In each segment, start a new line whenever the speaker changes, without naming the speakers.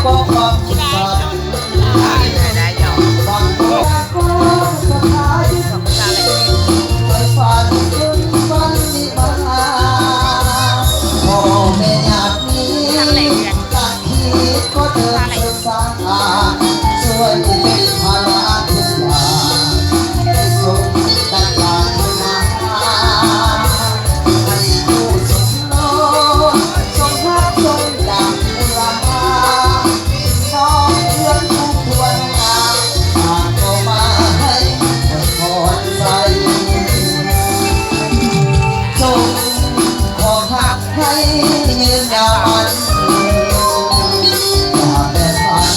ก็ความสุขสันต์บางคนก็สถานไปฝันถึงวันนี้มาพ่อแม่อยากมีตัดคิดก็เดินศึกษาช่วยเป็นภาระทุกอย่างให้สมดังปรารถนาให้ผู้สมโลสมภาพสมดังอุราน้องเพื่อนผู้ควรงามฝากเข้ามาให้พรใส่จงขอหักให้ยืนยาวมันอย่าแปรผัน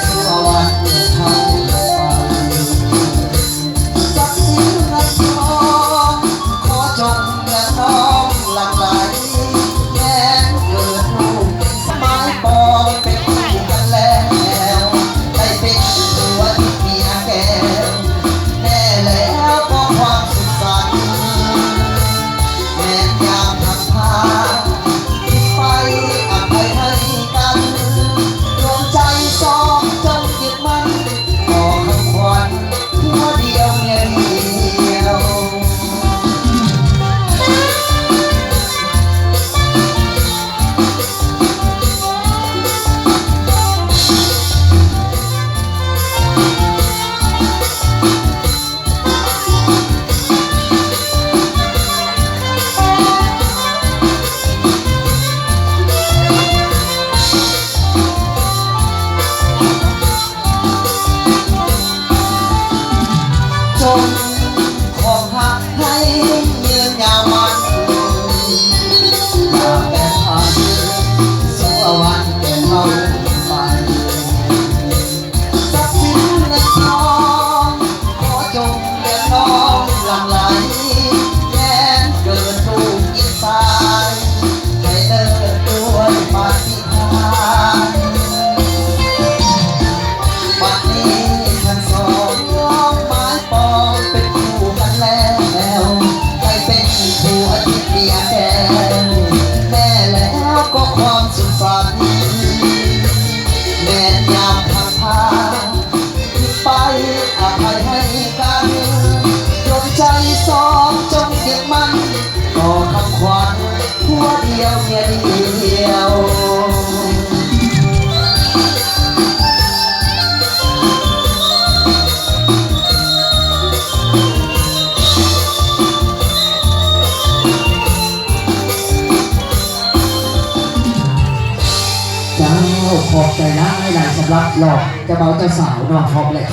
สู่อวตารทั้งไปทรัพย์สินเงินทองขอจงอย่าน้อมหลั่งไหลแม้เกิดลูกสมัยปองเป็นคู่กันแล้วได้เป็นตัวที่เมียแก้วแน่แล้วก็ความสุขสันต์แม้ยามทำพาไปอภัยให้กันรวมใจสองจงยึดมั่นต่อคำขวัญหัวเดียวเมียเดียวจงขอหักให้ยืนยาวมันอย่าแปรผันสู่อวตารแก่เราไปทรัพย์สินเงินทองขอจงเดินน้อมหลั่งไหลแม้เกิดลูกยิ่งตายให้เดินด้วยปาฏิหาริย์วันนี้ทั้งสองน้องไม้ปองเป็นคู่กันแล้วให้เป็นคู่อาทิตย์เมียแก้วแน่แล้วก็ความสุขสันต์แม้ยามทางพาไปอภัยให้กันดวงใจสองจงยึดมั่นต่อคำขวัญหัวเดียวเมียเดียวเจ้าขอบใจนะให้หลายสำหรับหลอกจะเบาเจ้าสาวเนาะขอบเลย